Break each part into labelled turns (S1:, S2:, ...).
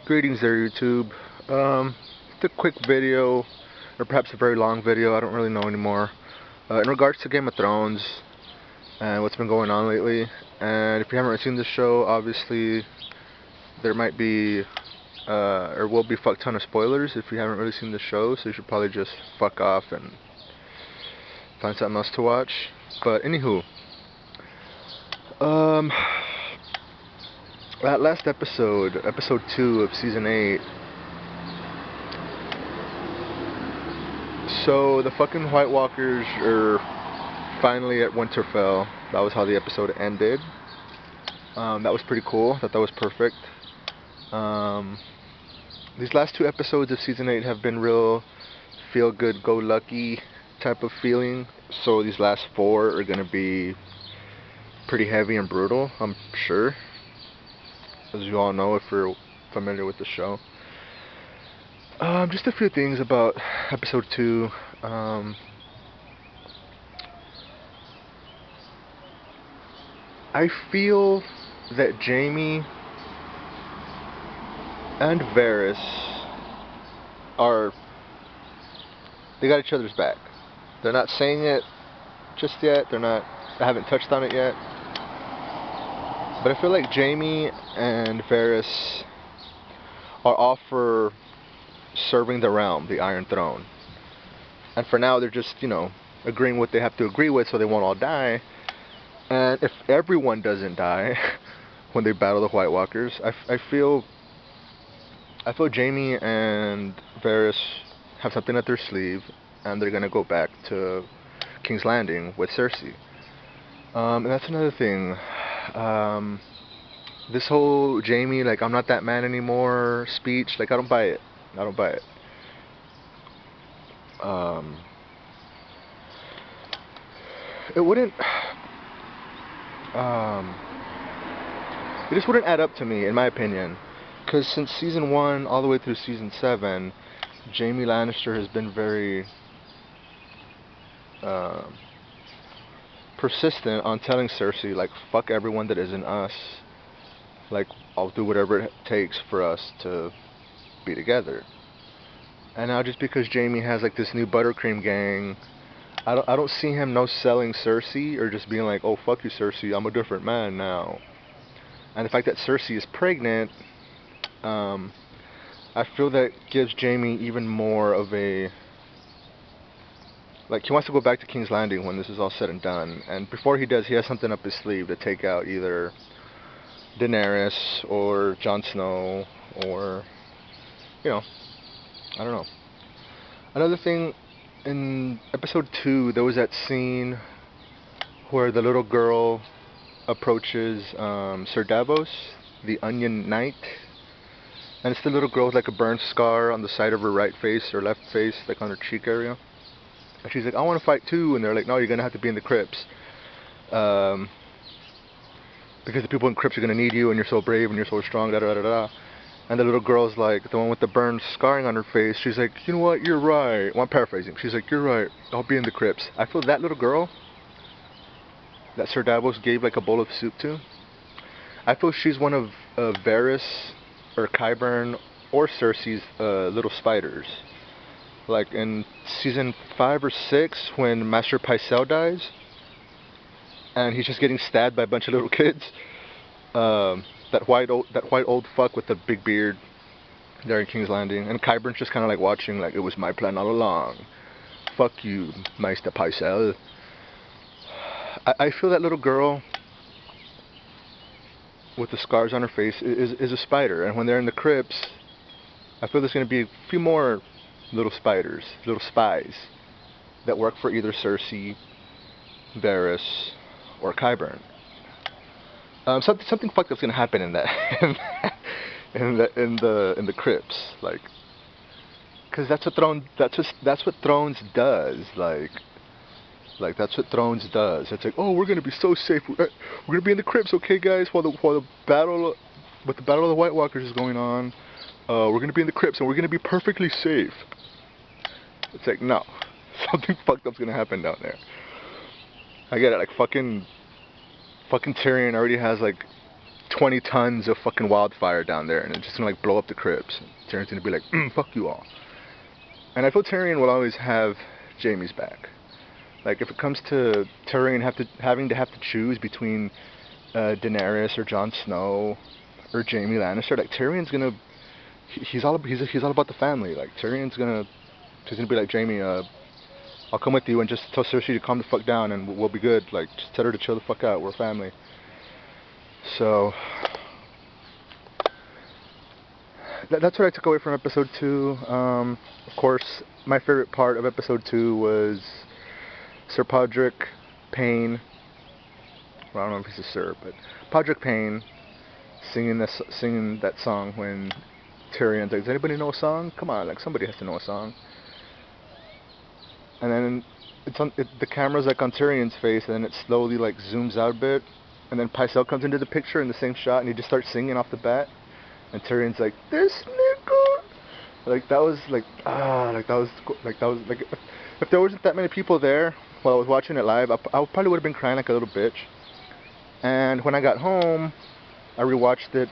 S1: Greetings there, YouTube. Just a quick video, or perhaps a very long video, I don't really know anymore, in regards to Game of Thrones and what's been going on lately. And if you haven't seen the show, obviously there might be, or will be fuck ton of spoilers if you haven't really seen the show, so you should probably just fuck off and find something else to watch. But anywho, that last episode, episode 2 of season 8, so the fucking White Walkers are finally at Winterfell. That was how the episode ended. That was pretty cool. I thought that was perfect. These last 2 episodes of season 8 have been real feel-good-go-lucky type of feeling. So these last 4 are going to be pretty heavy and brutal, I'm sure, as you all know if you're familiar with the show. Just a few things about episode 2. I feel that Jaime and Varys they got each other's back. They're not saying it just yet. They haven't touched on it yet. But I feel like Jaime and Varys are all for serving the realm, the Iron Throne. And for now, they're just, agreeing what they have to agree with so they won't all die. And if everyone doesn't die when they battle the White Walkers, I feel Jaime and Varys have something up their sleeve, and they're gonna go back to King's Landing with Cersei. And that's another thing. This whole Jaime, like, I'm not that man anymore speech, like, I don't buy it. I don't buy it. It wouldn't. It just wouldn't add up to me, in my opinion. Because since season 1 all the way through season 7, Jaime Lannister has been very persistent on telling Cersei, like, fuck everyone that isn't us. Like, I'll do whatever it takes for us to be together. And now just because Jaime has, like, this new buttercream gang, I don't see him no-selling Cersei or just being like, oh, fuck you, Cersei, I'm a different man now. And the fact that Cersei is pregnant, I feel that gives Jaime even more of a... Like, he wants to go back to King's Landing when this is all said and done. And before he does, he has something up his sleeve to take out either Daenerys or Jon Snow or, I don't know. Another thing, in episode 2, there was that scene where the little girl approaches Sir Davos, the Onion Knight. And it's the little girl with, like, a burn scar on the side of her right face or left face, like on her cheek area. And she's like, I want to fight too. And they're like, no, you're going to have to be in the crypts. Because the people in crypts are going to need you, and you're so brave and you're so strong, da da da da. And the little girl's like, the one with the burn scarring on her face, she's like, you know what, you're right. Well, I'm paraphrasing. She's like, you're right, I'll be in the crypts. I feel that little girl that Sir Davos gave, like, a bowl of soup to, I feel she's one of Varys or Qyburn or Cersei's little spiders. Like in season 5 or 6, when Master Pycelle dies, and he's just getting stabbed by a bunch of little kids. That white old fuck with the big beard there in King's Landing, and Qyburn's just kind of like watching, like, it was my plan all along. Fuck you, Maester Pycelle. I feel that little girl with the scars on her face is a spider, and when they're in the crypts, I feel there's going to be a few more little spiders, little spies, that work for either Cersei, Varys, or Qyburn. Something fucked up's gonna happen in that, in the crypts, like, cause that's what Thrones does, like that's what Thrones does. It's like, oh, we're gonna be so safe. We're gonna be in the crypts, okay, guys, while the battle of the White Walkers is going on. We're gonna be in the crypts and we're gonna be perfectly safe. It's like, no, something fucked up's gonna happen down there. I get it, like, fucking Tyrion already has, like, 20 tons of fucking wildfire down there, and it's just gonna like blow up the crypts. Tyrion's gonna be like, fuck you all. And I feel Tyrion will always have Jaime's back. Like if it comes to Tyrion having to choose between Daenerys or Jon Snow or Jaime Lannister, like Tyrion's gonna he's all about the family. Like Tyrion's gonna be like, Jaime, I'll come with you and just tell Cersei to calm the fuck down and we'll be good. Like just tell her to chill the fuck out. We're family. So that's what I took away from episode 2. Of course, my favorite part of episode 2 was Sir Podrick Pycelle. Well, I don't know if he's a Sir, but Podrick Pycelle singing that song when Tyrion's like, does anybody know a song? Come on, like somebody has to know a song. And then the camera's like on Tyrion's face, and then it slowly like zooms out a bit, and then Pycelle comes into the picture in the same shot, and he just starts singing off the bat, and Tyrion's like, this nigga, like that was like if there wasn't that many people there while I was watching it live, I probably would have been crying like a little bitch. And when I got home, I rewatched it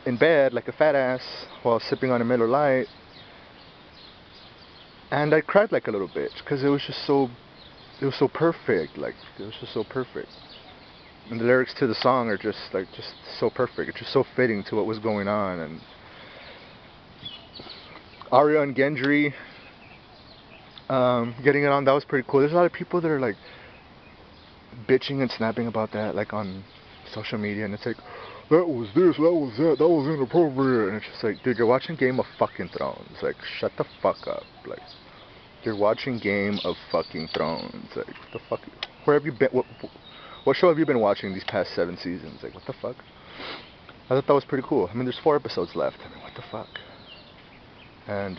S1: in bed like a fat ass while sipping on a Miller Lite, and I cried like a little bitch because it was so perfect. Like it was just so perfect, and the lyrics to the song are just so perfect. It's just so fitting to what was going on. And Arya and Gendry getting it on, that was pretty cool. There's a lot of people that are like bitching and snapping about that, like on social media, and it's like, that was this, that was that, that was inappropriate, and it's just like, dude, you're watching Game of fucking Thrones, like, shut the fuck up, like, you're watching Game of fucking Thrones, like, what the fuck, where have you been, what show have you been watching these past 7 seasons, like, what the fuck? I thought that was pretty cool. I mean, there's 4 episodes left, I mean, what the fuck? And,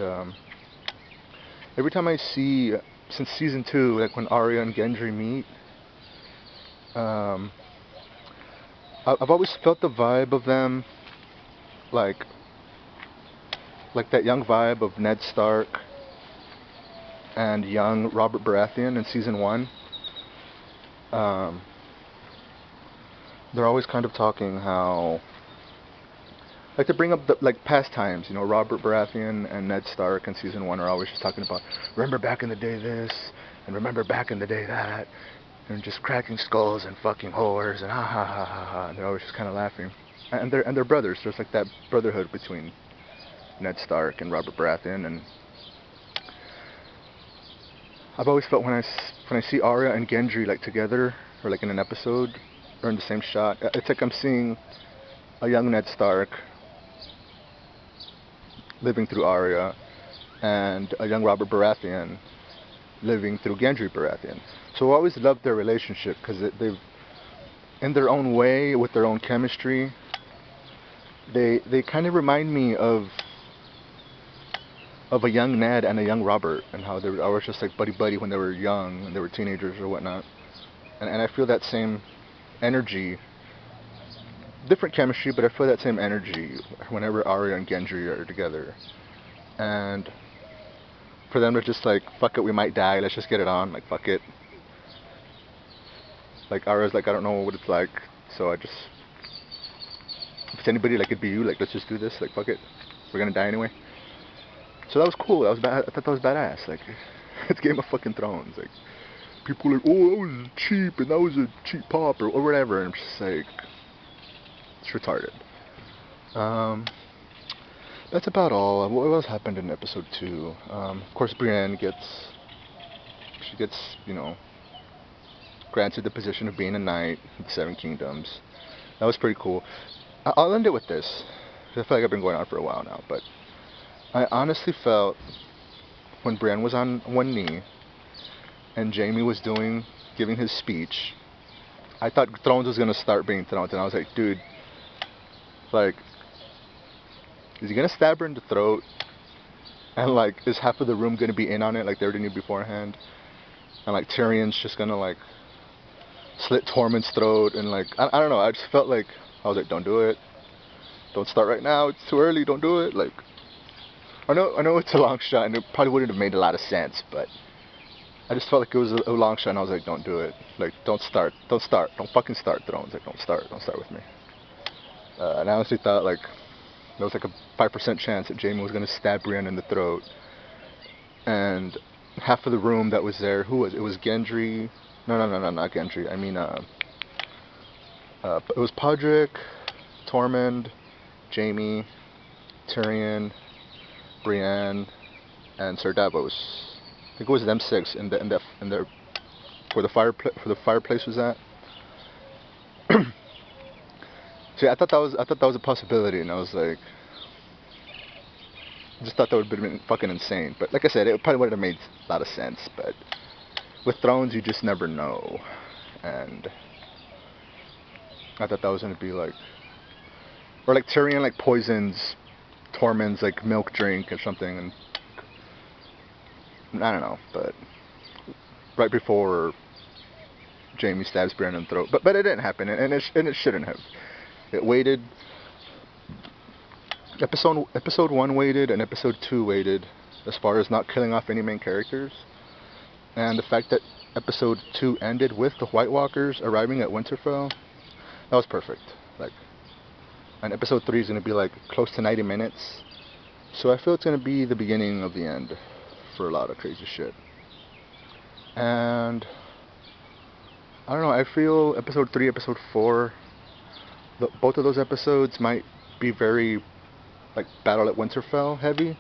S1: every time I see, since season 2, like, when Arya and Gendry meet, I've always felt the vibe of them like that young vibe of Ned Stark and young Robert Baratheon in season 1. They're always kind of talking how, like, to bring up the, like, past times, you know, Robert Baratheon and Ned Stark in season 1 are always just talking about, remember back in the day this, and remember back in the day that, and just cracking skulls and fucking whores and ha ha ha ha ha, and they're always just kind of laughing. And they're brothers. There's like that brotherhood between Ned Stark and Robert Baratheon. And I've always felt when I see Arya and Gendry like together, or like in an episode, or in the same shot, it's like I'm seeing a young Ned Stark living through Arya, and a young Robert Baratheon living through Gendry Baratheon. So I always loved their relationship because they've, in their own way, with their own chemistry, they kind of remind me of a young Ned and a young Robert, and how they were always just like buddy when they were young and they were teenagers or whatnot. And I feel that same energy, different chemistry, but I feel that same energy whenever Arya and Gendry are together. And for them to just like, fuck it, we might die, let's just get it on, like, fuck it. Like, Arya's like, I don't know what it's like, so if it's anybody, like, it'd be you, like, let's just do this, like, fuck it, we're gonna die anyway. So that was cool, that was bad. I thought that was badass, like, it's Game of fucking Thrones, like, people are like, oh, that was cheap, and that was a cheap pop, or whatever, and I'm just like, it's retarded. That's about all. What else happened in episode 2? Of course, Brienne gets, you know, granted the position of being a knight of the 7 Kingdoms. That was pretty cool. I'll end it with this. I feel like I've been going on for a while now, but I honestly felt when Brienne was on one knee and Jaime was giving his speech, I thought Thrones was gonna start being Thrones, and I was like, dude, like, is he gonna stab her in the throat? And like, is half of the room gonna be in on it like they already knew beforehand? And like, Tyrion's just gonna like slit Tormund's throat, and like, I don't know, I just felt like, I was like, don't do it. Don't start right now, it's too early, don't do it. Like, I know it's a long shot, and it probably wouldn't have made a lot of sense, but I just felt like it was a long shot, and I was like, don't do it. Like, don't fucking start Thrones. Like, don't start with me. And I honestly thought like there was like a 5% chance that Jaime was gonna stab Brienne in the throat. And half of the room that was there, who was it? Was Gendry? No, not Gendry. I mean, it was Podrick, Tormund, Jaime, Tyrion, Brienne, and Sir Davos. I think it was them six in the where the fireplace was at. See, I thought that was a possibility, and I was like, just thought that would have been fucking insane. But like I said, it probably would have made a lot of sense. But with Thrones, you just never know, and I thought that was gonna be like, or like Tyrion like poisons Tormund's like milk drink or something, and I don't know, but right before Jaime stabs Brienne in the throat, but it didn't happen, and it shouldn't have. It waited. Episode 1 waited, and episode 2 waited, as far as not killing off any main characters, and the fact that episode 2 ended with the White Walkers arriving at Winterfell, that was perfect. Like, and episode 3 is gonna be like close to 90 minutes, so I feel it's gonna be the beginning of the end for a lot of crazy shit. And I don't know, I feel episode 3, episode 4, both of those episodes might be very like Battle at Winterfell heavy,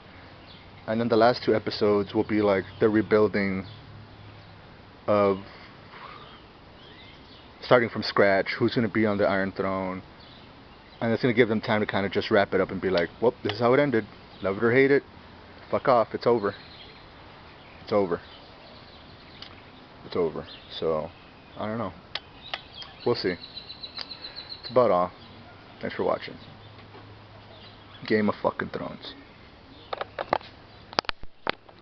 S1: and then the last 2 episodes will be like the rebuilding of starting from scratch, who's going to be on the Iron Throne, and it's going to give them time to kind of just wrap it up and be like, well, this is how it ended, love it or hate it, fuck off, it's over, it's over, it's over. So I don't know, we'll see. That's about all. Thanks for watching Game of fucking Thrones.